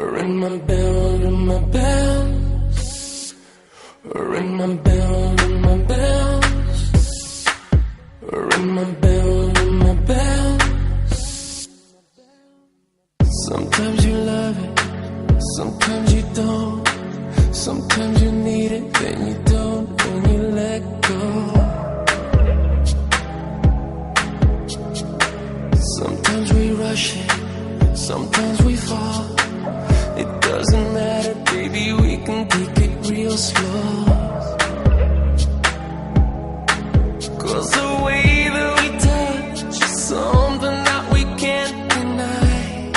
Ring my bell, ring my bell. Ring my bell, ring my bell. Ring my bell, ring my bell. Sometimes you love it, sometimes you don't. Sometimes you need it, then you don't, when you let go. Sometimes we rush it, sometimes we fall. It doesn't matter, baby, we can take it real slow. 'Cause the way that we touch is something that we can't deny.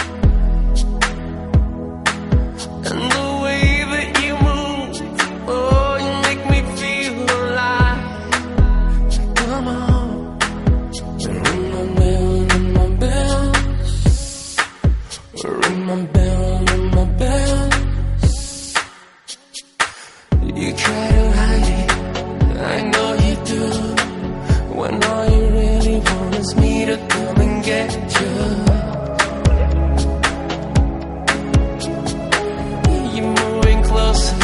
And the way that you move, oh, you make me feel alive. Come on, ring my bell, ring my bell. Ring my bell, ring my bell. You try to hide it, I know you do, when all you really want is me to come and get you. You're moving closer,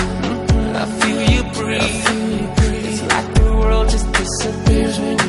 I feel you breathe. It's like the world just disappears when